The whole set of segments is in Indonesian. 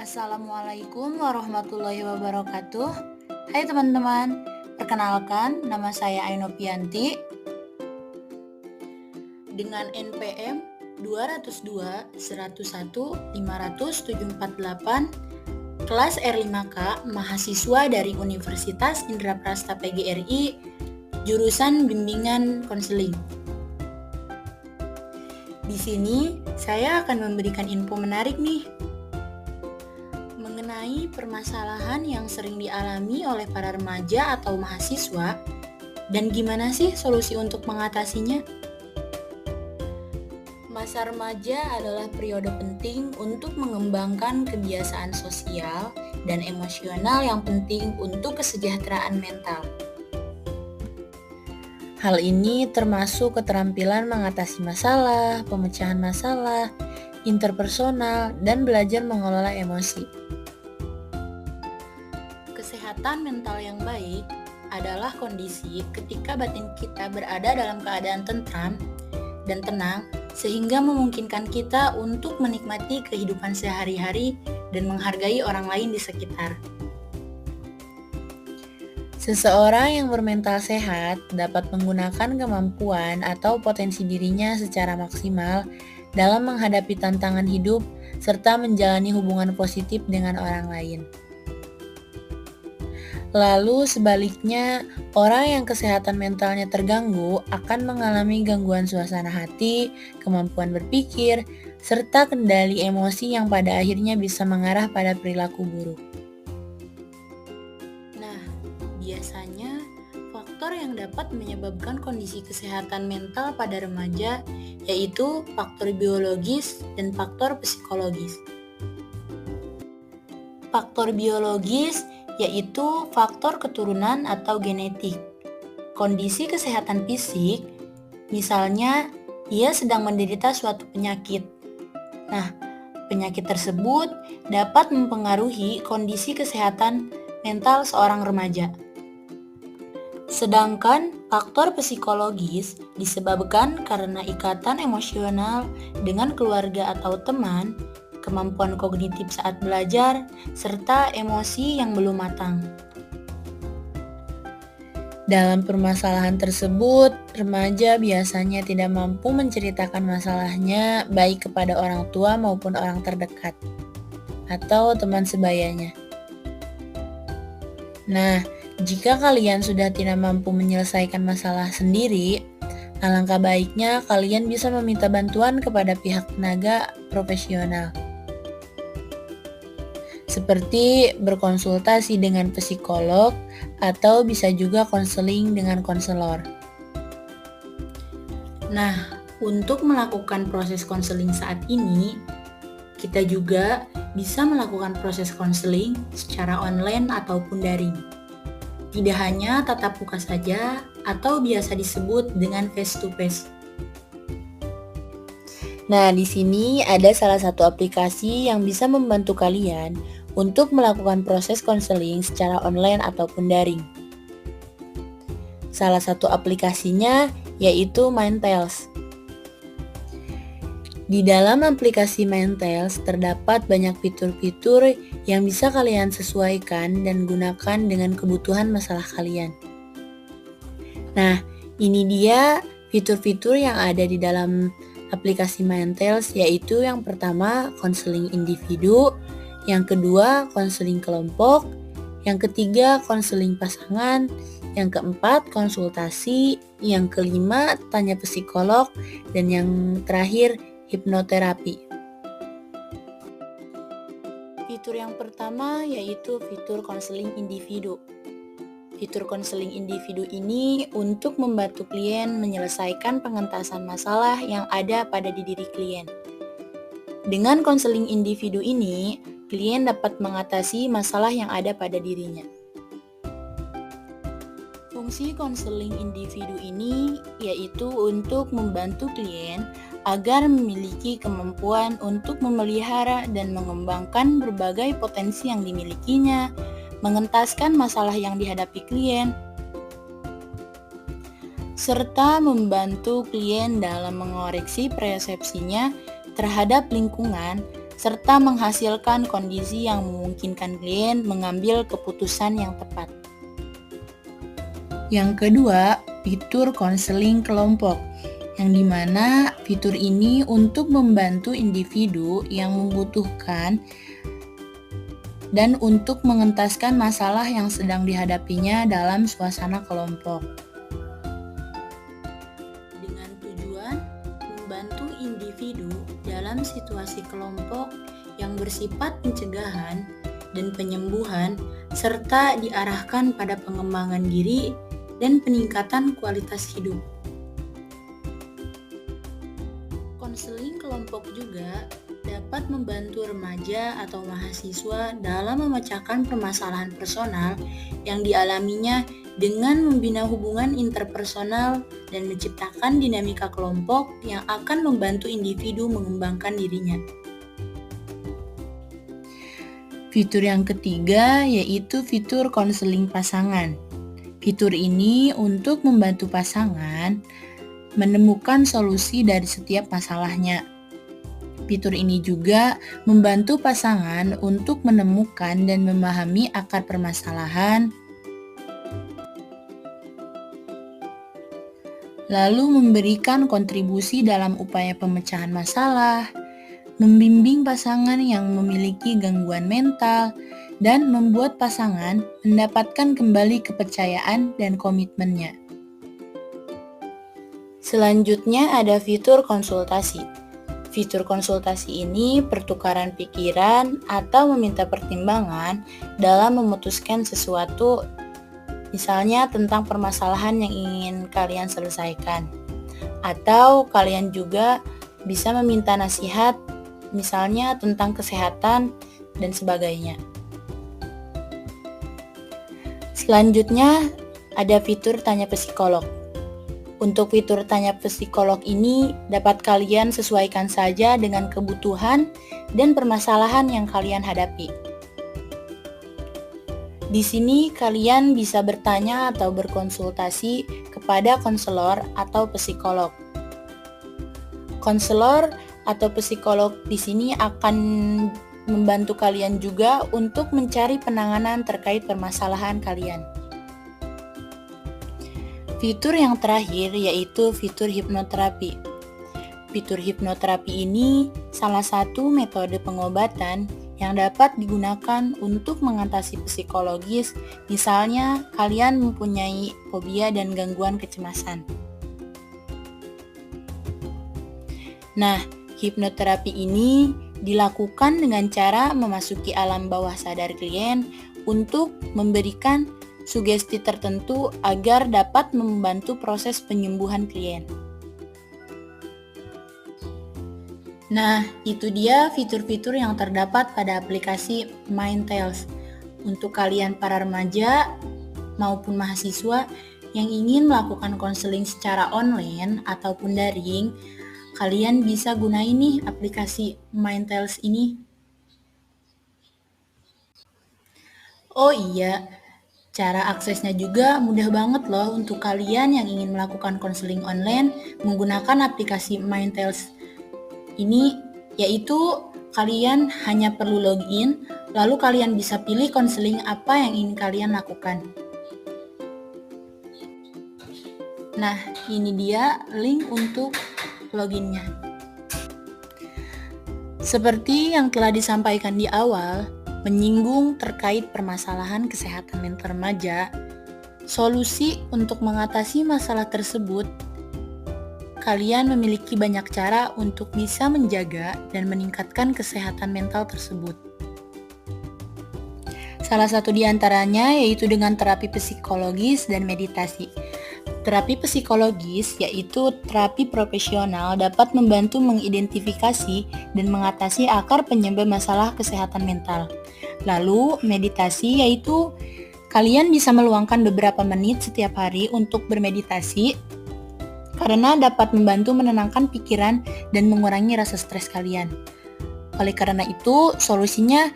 Assalamualaikum warahmatullahi wabarakatuh. Hai teman-teman, perkenalkan nama saya Ainopianti dengan NPM 202 101 50748 kelas R5K, mahasiswa dari Universitas Indraprasta PGRI, jurusan Bimbingan Konseling. Di sini saya akan memberikan info menarik nih mengenai permasalahan yang sering dialami oleh para remaja atau mahasiswa dan gimana sih solusi untuk mengatasinya. Masa remaja adalah periode penting untuk mengembangkan kebiasaan sosial dan emosional yang penting untuk kesejahteraan mental. Hal ini termasuk keterampilan mengatasi masalah, pemecahan masalah, interpersonal, dan belajar mengelola emosi. Kesehatan mental yang baik adalah kondisi ketika batin kita berada dalam keadaan tentram dan tenang sehingga memungkinkan kita untuk menikmati kehidupan sehari-hari dan menghargai orang lain di sekitar. Seseorang yang bermental sehat dapat menggunakan kemampuan atau potensi dirinya secara maksimal dalam menghadapi tantangan hidup serta menjalani hubungan positif dengan orang lain. Lalu sebaliknya, orang yang kesehatan mentalnya terganggu akan mengalami gangguan suasana hati, kemampuan berpikir, serta kendali emosi yang pada akhirnya bisa mengarah pada perilaku buruk. Nah, biasanya faktor yang dapat menyebabkan kondisi kesehatan mental pada remaja yaitu faktor biologis dan faktor psikologis. Faktor biologis yaitu faktor keturunan atau genetik. Kondisi kesehatan fisik, misalnya ia sedang menderita suatu penyakit. Nah, penyakit tersebut dapat mempengaruhi kondisi kesehatan mental seorang remaja. Sedangkan faktor psikologis disebabkan karena ikatan emosional dengan keluarga atau teman, kemampuan kognitif saat belajar, serta emosi yang belum matang. Dalam permasalahan tersebut, remaja biasanya tidak mampu menceritakan masalahnya baik kepada orang tua maupun orang terdekat atau teman sebayanya. Nah, jika kalian sudah tidak mampu menyelesaikan masalah sendiri, alangkah baiknya kalian bisa meminta bantuan kepada pihak tenaga profesional. Seperti berkonsultasi dengan psikolog atau bisa juga konseling dengan konselor. Nah, untuk melakukan proses konseling saat ini, kita juga bisa melakukan proses konseling secara online ataupun daring. Tidak hanya tatap muka saja atau biasa disebut dengan face to face. Nah, di sini ada salah satu aplikasi yang bisa membantu kalian untuk melakukan proses konseling secara online ataupun daring. Salah satu aplikasinya yaitu Mindtales. Di dalam aplikasi Mindtales terdapat banyak fitur-fitur yang bisa kalian sesuaikan dan gunakan dengan kebutuhan masalah kalian. Nah, ini dia fitur-fitur yang ada di dalam aplikasi Mindtales, yaitu yang pertama konseling individu, yang kedua konseling kelompok, yang ketiga konseling pasangan, yang keempat konsultasi, yang kelima tanya psikolog, dan yang terakhir hipnoterapi. Fitur yang pertama yaitu fitur konseling individu. Fitur konseling individu ini untuk membantu klien menyelesaikan pengentasan masalah yang ada pada diri klien. Dengan konseling individu ini, klien dapat mengatasi masalah yang ada pada dirinya. Fungsi konseling individu ini yaitu untuk membantu klien agar memiliki kemampuan untuk memelihara dan mengembangkan berbagai potensi yang dimilikinya, mengentaskan masalah yang dihadapi klien, serta membantu klien dalam mengoreksi persepsinya terhadap lingkungan serta menghasilkan kondisi yang memungkinkan klien mengambil keputusan yang tepat. Yang kedua, fitur konseling kelompok, yang dimana fitur ini untuk membantu individu yang membutuhkan dan untuk mengentaskan masalah yang sedang dihadapinya dalam suasana kelompok. Dengan tujuan membantu individu dalam situasi kelompok yang bersifat pencegahan dan penyembuhan, serta diarahkan pada pengembangan diri dan peningkatan kualitas hidup. Konseling kelompok juga dapat membantu remaja atau mahasiswa dalam memecahkan permasalahan personal yang dialaminya dengan membina hubungan interpersonal dan menciptakan dinamika kelompok yang akan membantu individu mengembangkan dirinya. Fitur yang ketiga yaitu fitur konseling pasangan. Fitur ini untuk membantu pasangan menemukan solusi dari setiap masalahnya. Fitur ini juga membantu pasangan untuk menemukan dan memahami akar permasalahan, lalu memberikan kontribusi dalam upaya pemecahan masalah, membimbing pasangan yang memiliki gangguan mental, dan membuat pasangan mendapatkan kembali kepercayaan dan komitmennya. Selanjutnya ada fitur konsultasi. Fitur konsultasi ini pertukaran pikiran atau meminta pertimbangan dalam memutuskan sesuatu, misalnya tentang permasalahan yang ingin kalian selesaikan. Atau kalian juga bisa meminta nasihat, misalnya tentang kesehatan dan sebagainya. Selanjutnya ada fitur tanya psikolog. Untuk fitur tanya psikolog ini dapat kalian sesuaikan saja dengan kebutuhan dan permasalahan yang kalian hadapi. Di sini kalian bisa bertanya atau berkonsultasi kepada konselor atau psikolog. Konselor atau psikolog di sini akan membantu kalian juga untuk mencari penanganan terkait permasalahan kalian. Fitur yang terakhir yaitu fitur hipnoterapi. Fitur hipnoterapi ini salah satu metode pengobatan yang dapat digunakan untuk mengatasi psikologis, misalnya kalian mempunyai fobia dan gangguan kecemasan. Nah, hipnoterapi ini dilakukan dengan cara memasuki alam bawah sadar klien untuk memberikan sugesti tertentu agar dapat membantu proses penyembuhan klien. Nah, itu dia fitur-fitur yang terdapat pada aplikasi Mindtales. Untuk kalian para remaja maupun mahasiswa yang ingin melakukan konseling secara online ataupun daring, kalian bisa gunain nih aplikasi Mindtales ini. Oh iya, cara aksesnya juga mudah banget loh untuk kalian yang ingin melakukan konseling online menggunakan aplikasi Mindtales ini, yaitu kalian hanya perlu login, lalu kalian bisa pilih konseling apa yang ingin kalian lakukan. Nah, ini dia link untuk loginnya. Seperti yang telah disampaikan di awal, menyinggung terkait permasalahan kesehatan mental remaja, solusi untuk mengatasi masalah tersebut, kalian memiliki banyak cara untuk bisa menjaga dan meningkatkan kesehatan mental tersebut. Salah satu di antaranya yaitu dengan terapi psikologis dan meditasi. Terapi psikologis, yaitu terapi profesional, dapat membantu mengidentifikasi dan mengatasi akar penyebab masalah kesehatan mental. Lalu, meditasi yaitu kalian bisa meluangkan beberapa menit setiap hari untuk bermeditasi karena dapat membantu menenangkan pikiran dan mengurangi rasa stres kalian. Oleh karena itu, solusinya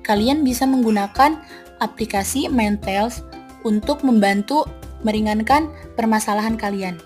kalian bisa menggunakan aplikasi Mindtales untuk membantu meringankan permasalahan kalian.